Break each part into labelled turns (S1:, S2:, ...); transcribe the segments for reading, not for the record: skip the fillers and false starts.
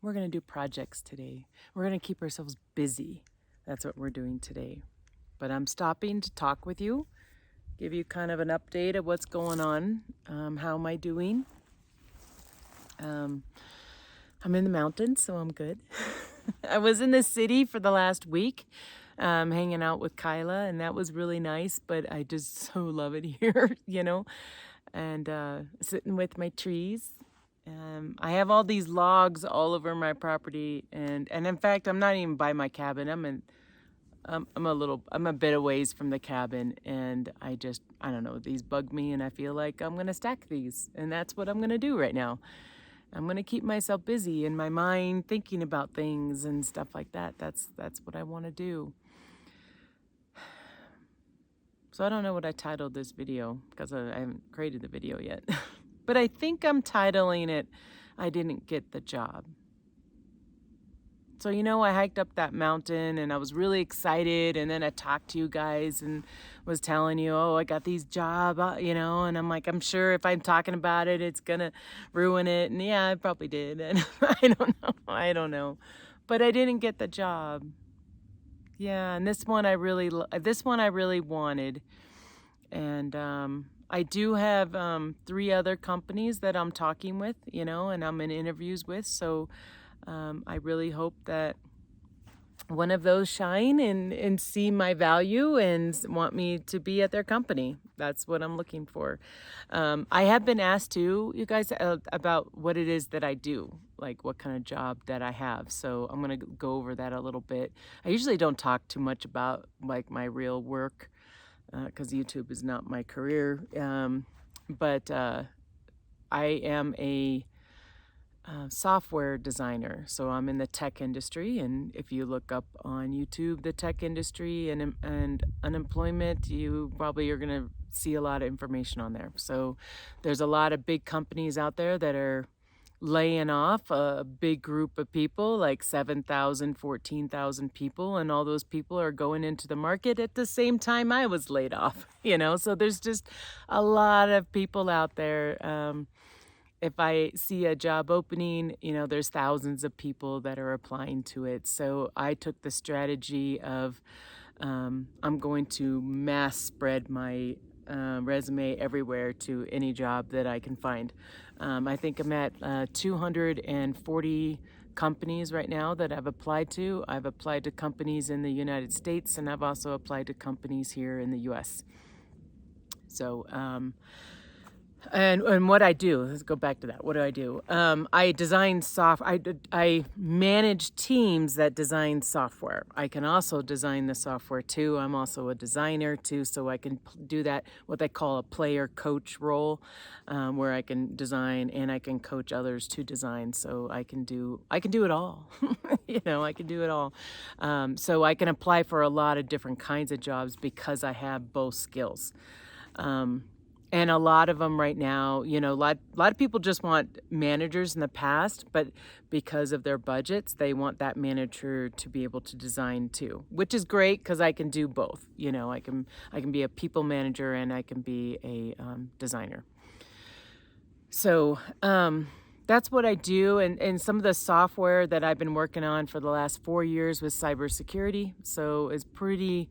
S1: We're going to do projects today. We're going to keep ourselves busy. That's what we're doing today. But I'm stopping to talk with you, give you kind of an update of what's going on. How am I doing? I'm in the mountains, so I'm good. I was in the city for the last week, hanging out with Kyla, and that was really nice, but I just so love it here, and sitting with my trees. I have all these logs all over my property, and in fact, I'm not even by my cabin. I'm a bit a ways from the cabin, and I don't know, these bug me, and I feel like I'm gonna stack these, and that's what I'm gonna do right now. I'm gonna keep myself busy in my mind, thinking about things and stuff like that. That's what I want to do. So I don't know what I titled this video because I haven't created the video yet. But I think I'm titling it, I Didn't Get the Job. So, I hiked up that mountain and I was really excited. And then I talked to you guys and was telling you, oh, I got these job, and I'm like, I'm sure if I'm talking about it, it's going to ruin it. And yeah, I probably did. And I don't know. But I didn't get the job. Yeah. And this one I really wanted. And I do have 3 other companies that I'm talking with, and I'm in interviews with. So I really hope that one of those shine and see my value and want me to be at their company. That's what I'm looking for. I have been asked too, you guys, about what it is that I do, like what kind of job that I have. So I'm going to go over that a little bit. I usually don't talk too much about like my real work because YouTube is not my career. But I am a software designer. So I'm in the tech industry, and if you look up on YouTube the tech industry and unemployment, you probably are going to see a lot of information on there. So there's a lot of big companies out there that are laying off a big group of people, like 7,000, 14,000 people, and all those people are going into the market at the same time I was laid off, so there's just a lot of people out there. If I see a job opening, there's thousands of people that are applying to it. So I took the strategy of I'm going to mass spread my resume everywhere to any job that I can find. I think I'm at 240 companies right now that I've applied to. I've applied to companies in the United States, and I've also applied to companies here in the US. So, and what I do, let's go back to that. What do I do? I design software. I manage teams that design software. I can also design the software too. I'm also a designer too, so I can do that, what they call a player coach role, where I can design and I can coach others to design. So I can do it all. I can do it all. So I can apply for a lot of different kinds of jobs because I have both skills. And a lot of them right now, a lot of people just want managers in the past, but because of their budgets, they want that manager to be able to design too, which is great because I can do both. I can be a people manager and I can be a designer. So that's what I do. And some of the software that I've been working on for the last 4 years was cybersecurity. So it's pretty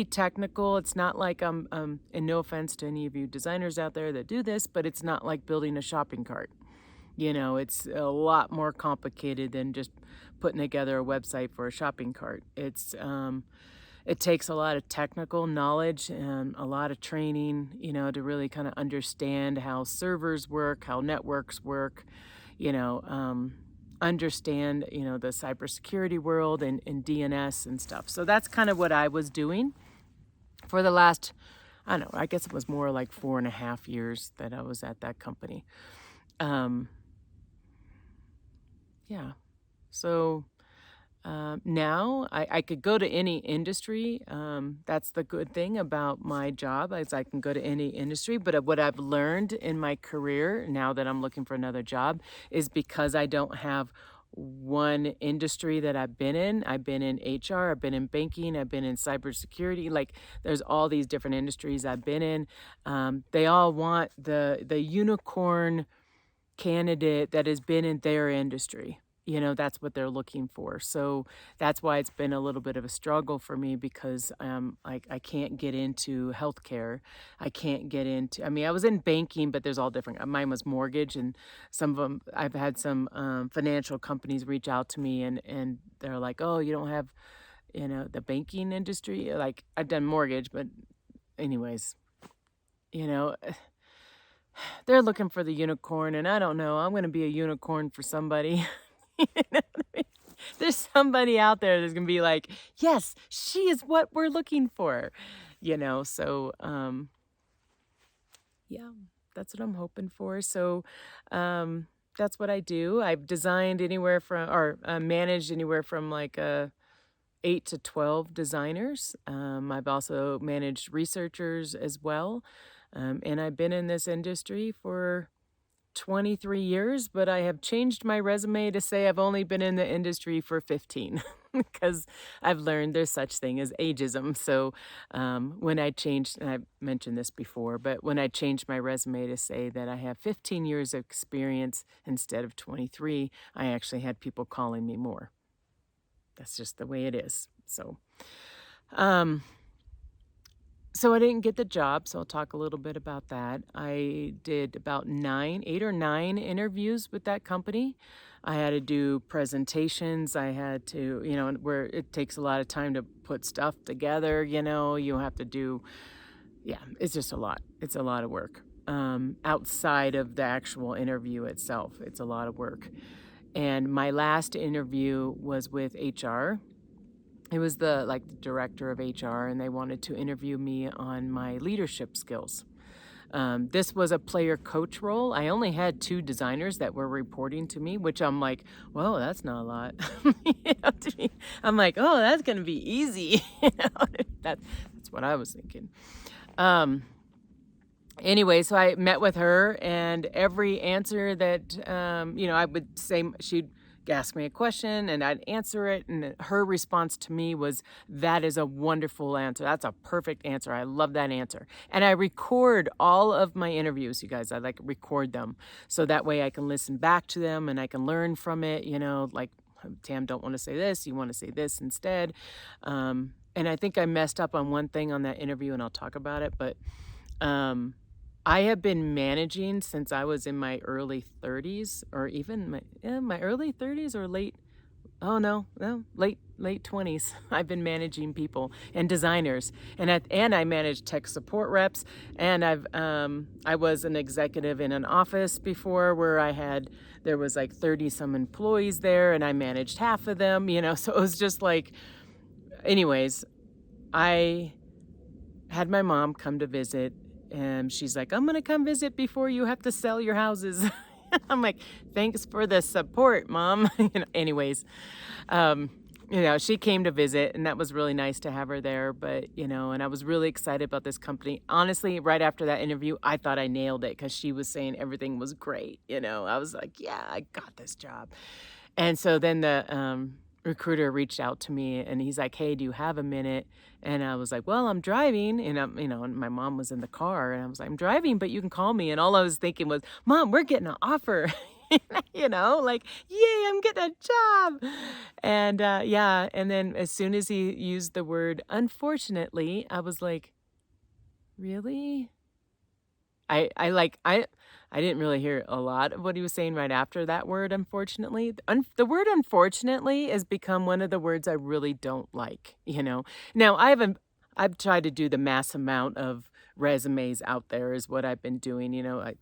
S1: technical. It's not like and no offense to any of you designers out there that do this, but it's not like building a shopping cart. It's a lot more complicated than just putting together a website for a shopping cart. It takes a lot of technical knowledge and a lot of training, to really kind of understand how servers work, how networks work, understand, the cybersecurity world and DNS and stuff. So that's kind of what I was doing for the last, I don't know, I guess it was more like 4.5 years that I was at that company. Yeah. So now I could go to any industry. That's the good thing about my job, is I can go to any industry. But what I've learned in my career now that I'm looking for another job is because I don't have one industry that I've been in. I've been in HR, I've been in banking, I've been in cybersecurity. Like there's all these different industries I've been in. They all want the unicorn candidate that has been in their industry. that's what they're looking for. So that's why it's been a little bit of a struggle for me because I can't get into healthcare. I can't get into, I mean, I was in banking, but there's all different. Mine was mortgage, and some of them, I've had some financial companies reach out to me and they're like, oh, you don't have, the banking industry. Like I've done mortgage, but anyways, you know, they're looking for the unicorn, and I don't know. I'm going to be a unicorn for somebody. You know what I mean? There's somebody out there that's going to be like, yes, she is what we're looking for. So yeah, that's what I'm hoping for. So that's what I do. I've designed anywhere from, or managed anywhere from like 8 to 12 designers. I've also managed researchers as well. And I've been in this industry for 23 years, but I have changed my resume to say I've only been in the industry for 15 because I've learned there's such thing as ageism. So when I changed, and I mentioned this before, but when I changed my resume to say that I have 15 years of experience instead of 23, I actually had people calling me more. That's just the way it is. So I didn't get the job, so I'll talk a little bit about that. I did about 8 or 9 interviews with that company. I had to do presentations. I had to, where it takes a lot of time to put stuff together, you have to do, yeah, it's just a lot. It's a lot of work. Outside of the actual interview itself, it's a lot of work. And my last interview was with HR. It was the director of HR, and they wanted to interview me on my leadership skills. This was a player coach role. I only had 2 designers that were reporting to me, which I'm like, well, that's not a lot. To me, I'm like, oh, that's going to be easy. That's what I was thinking. Anyway, so I met with her, and every answer that, I would say, she'd ask me a question and I'd answer it. And her response to me was, that is a wonderful answer. That's a perfect answer. I love that answer. And I record all of my interviews, you guys. I record them. So that way I can listen back to them and I can learn from it, like, Tam, don't want to say this. You want to say this instead. And I think I messed up on one thing on that interview, and I'll talk about it. But I have been managing since I was in my early 30s, or even my early 30s or late 20s. I've been managing people and designers, and I managed tech support reps, and I was an executive in an office before where there was like 30 some employees there, and I managed half of them, so it was just like, anyways, I had my mom come to visit. And she's like, I'm going to come visit before you have to sell your houses. I'm like, thanks for the support, Mom. Anyways, she came to visit, and that was really nice to have her there. But, and I was really excited about this company. Honestly, right after that interview, I thought I nailed it because she was saying everything was great. I was like, yeah, I got this job. And so then the recruiter reached out to me, and he's like, hey, do you have a minute? And I was like, well, I'm driving. And and my mom was in the car, and I was like, I'm driving, but you can call me. And all I was thinking was, Mom, we're getting an offer. Like, yay, I'm getting a job. And yeah. And then as soon as he used the word unfortunately, I was like, really? I didn't really hear a lot of what he was saying right after that word, unfortunately. The word unfortunately has become one of the words I really don't like, Now, I've tried to do the mass amount of resumes out there is what I've been doing, I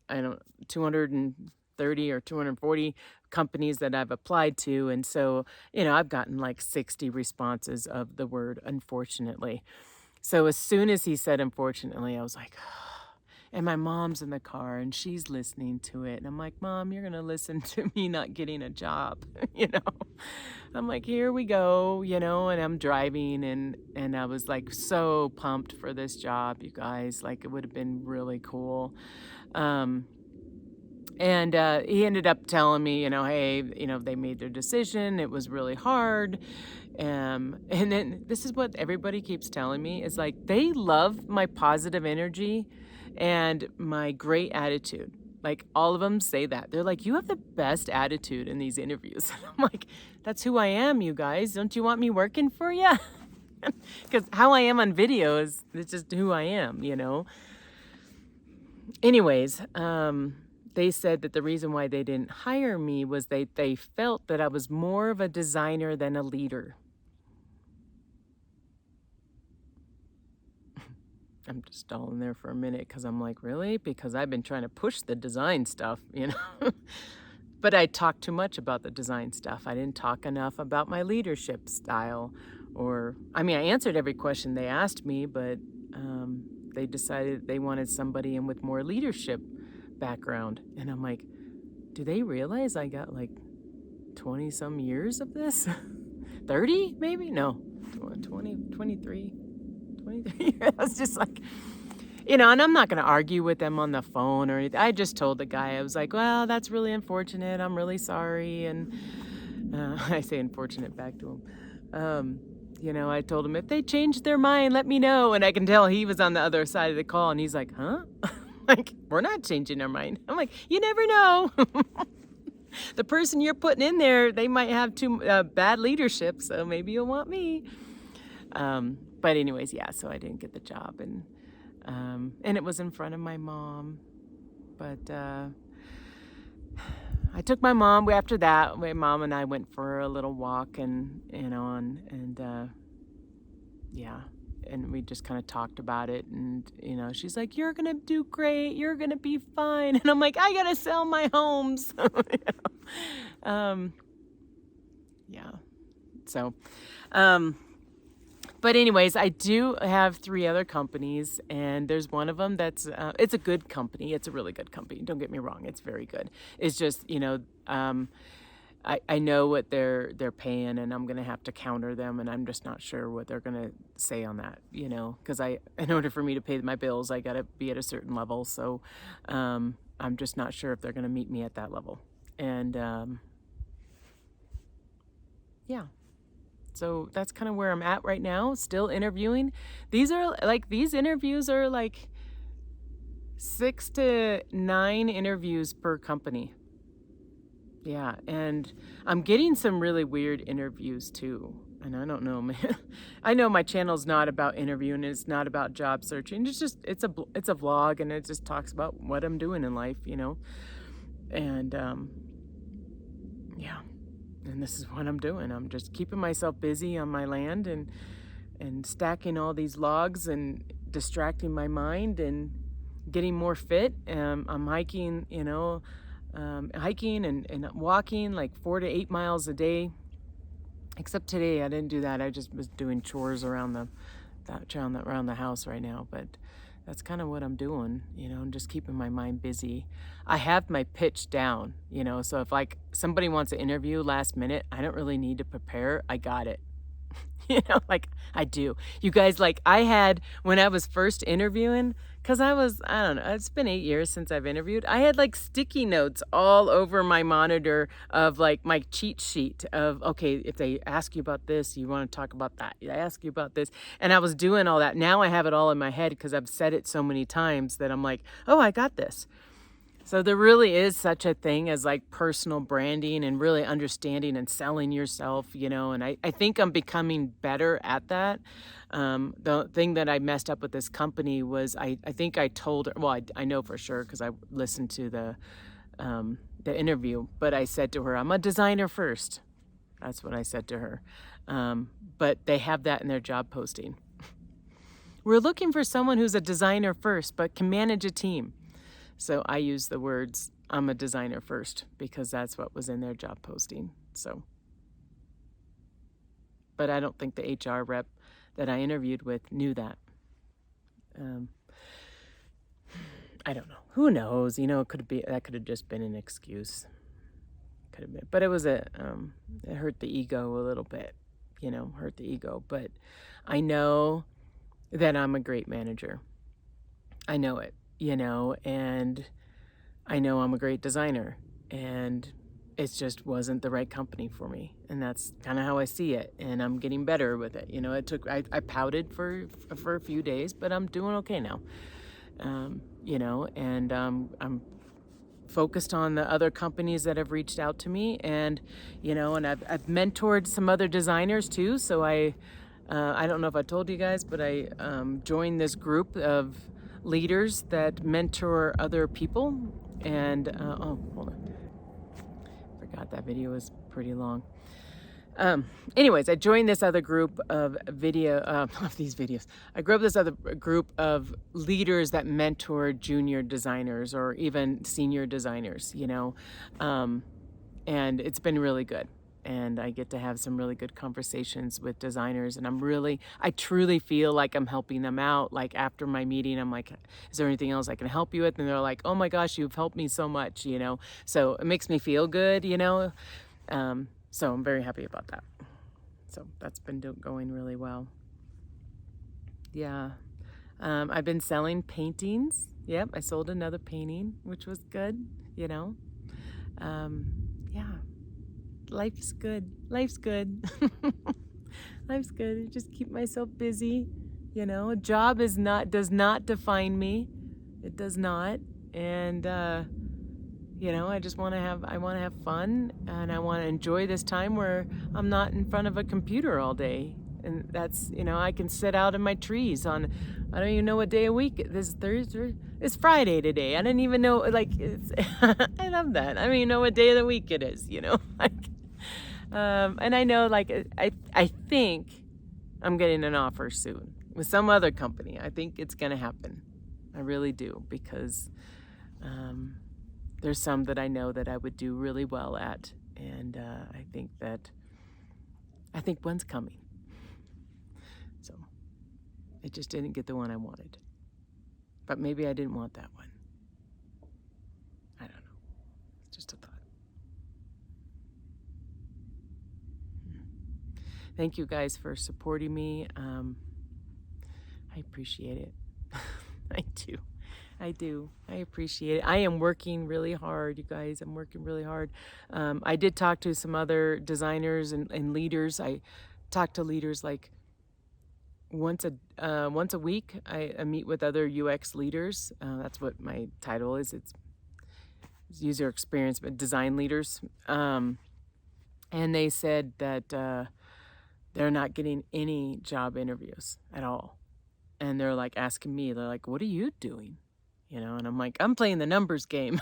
S1: don't, 230 or 240 companies that I've applied to. And so, I've gotten like 60 responses of the word unfortunately. So as soon as he said unfortunately, I was like, and my mom's in the car and she's listening to it. And I'm like, Mom, you're going to listen to me not getting a job, I'm like, here we go, and I'm driving, and I was like so pumped for this job, you guys. Like, it would have been really cool. And he ended up telling me, hey, they made their decision. It was really hard. And then this is what everybody keeps telling me is like, they love my positive energy and my great attitude. Like, all of them say that. They're like, you have the best attitude in these interviews. I'm like, that's who I am, you guys. Don't you want me working for you? Because how I am on video is it's just who I am, you know? Anyways, they said that the reason why they didn't hire me was they felt that I was more of a designer than a leader. I'm just stalling there for a minute because I'm like, really? Because I've been trying to push the design stuff, you know? But I talked too much about the design stuff. I didn't talk enough about my leadership style. I answered every question they asked me, but they decided they wanted somebody in with more leadership background. And I'm like, do they realize I got like 20 some years of this? 30 maybe? No, 20, 23. I was just like, you know, and I'm not going to argue with them on the phone or anything. I just told the guy, I was like, well, that's really unfortunate. I'm really sorry. And I say unfortunate back to him. You know, I told him if they change their mind, let me know. And I can tell he was on the other side of the call and he's like, huh? Like, we're not changing our mind. I'm like, you never know. The person you're putting in there, they might have too bad leadership. So maybe you'll want me. But anyways, yeah, so I didn't get the job, and it was in front of my mom. But I took my mom. After that, my mom and I went for a little walk, and yeah, and we just kind of talked about it, and you know, she's like, "You're gonna do great. You're gonna be fine," and I'm like, "I gotta sell my homes." Yeah, so. But anyways, I do have 3 other companies, and there's one of them that's, it's a good company. It's a really good company. Don't get me wrong. It's very good. It's just, you know, I know what they're paying, and I'm going to have to counter them, and I'm just not sure what they're going to say on that, you know, because in order for me to pay my bills, I got to be at a certain level. So I'm just not sure if they're going to meet me at that level. And yeah. So that's kind of where I'm at right now, still interviewing. These interviews are like 6 to 9 interviews per company. Yeah, and I'm getting some really weird interviews too. And I don't know, man. I know my channel's not about interviewing, it's not about job searching. It's a vlog, and it just talks about what I'm doing in life, you know. And yeah. And this is what I'm doing. I'm just keeping myself busy on my land and stacking all these logs and distracting my mind and getting more fit. I'm hiking, you know, hiking and walking like 4 to 8 miles a day. Except today I didn't do that. I just was doing chores around the house right now. But that's kind of what I'm doing, you know, just keeping my mind busy. I have my pitch down, you know, so if like somebody wants an interview last minute, I don't really need to prepare. I got it. You know, like I do. You guys, like I had when I was first interviewing, because I don't know, it's been 8 years since I've interviewed. I had like sticky notes all over my monitor of like my cheat sheet of, okay, if they ask you about this, you want to talk about that. They ask you about this. And I was doing all that. Now I have it all in my head because I've said it so many times that I'm like, oh, I got this. So there really is such a thing as like personal branding and really understanding and selling yourself, you know, and I think I'm becoming better at that. The thing that I messed up with this company was I think I told her, well, I know for sure because I listened to the interview, but I said to her, I'm a designer first. That's what I said to her. But they have that in their job posting. We're looking for someone who's a designer first, but can manage a team. So I use the words, I'm a designer first, because that's what was in their job posting. So, but I don't think the HR rep that I interviewed with knew that. I don't know. Who knows? You know, that could have just been an excuse. Could have been, but it hurt the ego a little bit, you know, hurt the ego. But I know that I'm a great manager. I know it. You know, and I know I'm a great designer, and it just wasn't the right company for me. And that's kind of how I see it. And I'm getting better with it. You know, I pouted for a few days, but I'm doing okay now. You know, and I'm focused on the other companies that have reached out to me, and and I've mentored some other designers too. So I don't know if I told you guys, but I joined this group of leaders that mentor other people. And oh, hold on, forgot that video was pretty long. Anyways, I joined this other group of I grew up this other group of leaders that mentor junior designers or even senior designers, and it's been really good. And I get to have some really good conversations with designers, and I truly feel like I'm helping them out. Like after my meeting, I'm like, is there anything else I can help you with? And they're like, oh my gosh, you've helped me so much, so it makes me feel good, so I'm very happy about that. So that's been going really well. Yeah. I've been selling paintings. Yep, I sold another painting, which was good, Yeah. Life's good. Life's good. Life's good. I just keep myself busy. A job does not define me. It does not. And I just want to have fun, and I want to enjoy this time where I'm not in front of a computer all day. And that's, I can sit out in my trees I don't even know what day of week this is. Thursday. It's Friday today. I didn't even know, I love that. I don't even know what day of the week it is, and I know, I think I'm getting an offer soon with some other company. I think it's going to happen. I really do, because, there's some that I know that I would do really well at, and I think one's coming. So I just didn't get the one I wanted, but maybe I didn't want that one. I don't know. It's just a thought. Thank you guys for supporting me. I appreciate it. I do. I appreciate it. I am working really hard, you guys. I'm working really hard. I did talk to some other designers and leaders. I talk to leaders like once a week. I meet with other UX leaders. That's what my title is. It's user experience, but design leaders. And they said that they're not getting any job interviews at all. And they're like asking me, they're like, what are you doing? And I'm like, I'm playing the numbers game.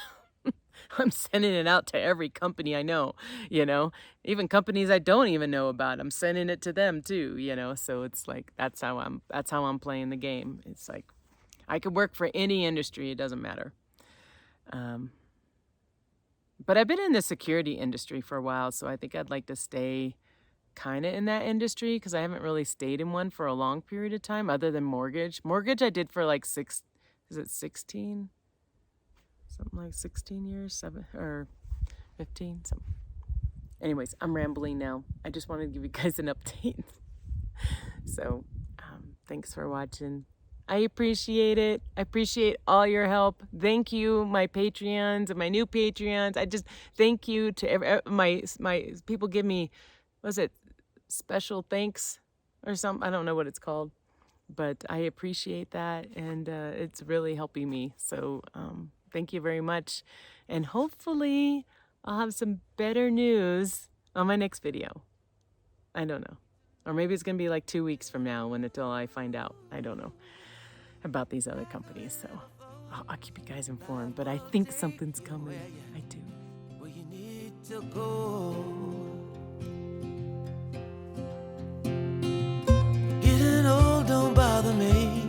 S1: I'm sending it out to every company I know, even companies I don't even know about. I'm sending it to them too, so it's like, that's how I'm playing the game. It's like, I could work for any industry. It doesn't matter. But I've been in the security industry for a while, so I think I'd like to stay kind of in that industry, because I haven't really stayed in one for a long period of time other than mortgage. Mortgage I did for like 16? Something like 16 years, 7 or 15, something. Anyways, I'm rambling now. I just wanted to give you guys an update. So, thanks for watching. I appreciate it. I appreciate all your help. Thank you, my Patreons and my new Patreons. I just thank you to my people give me, was it special thanks or something? I don't know what it's called, but I appreciate that, and it's really helping me. So thank you very much, and hopefully I'll have some better news on my next video. I don't know, or maybe it's gonna be like 2 weeks from now until I find out. I don't know about these other companies, so I'll keep you guys informed. But I think something's coming. I do. Where you need to go. Don't bother me,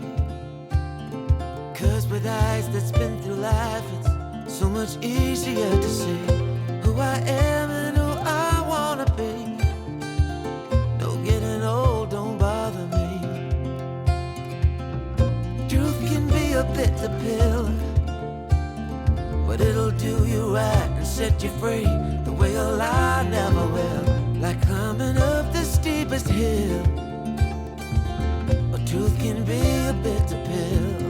S1: 'cause with eyes that spin through life, it's so much easier to see who I am and who I wanna be. No getting old, don't bother me. Truth can be a bitter pill, but it'll do you right and set you free the way a lie never will. Like climbing up the steepest hill. Truth can be a bitter pill.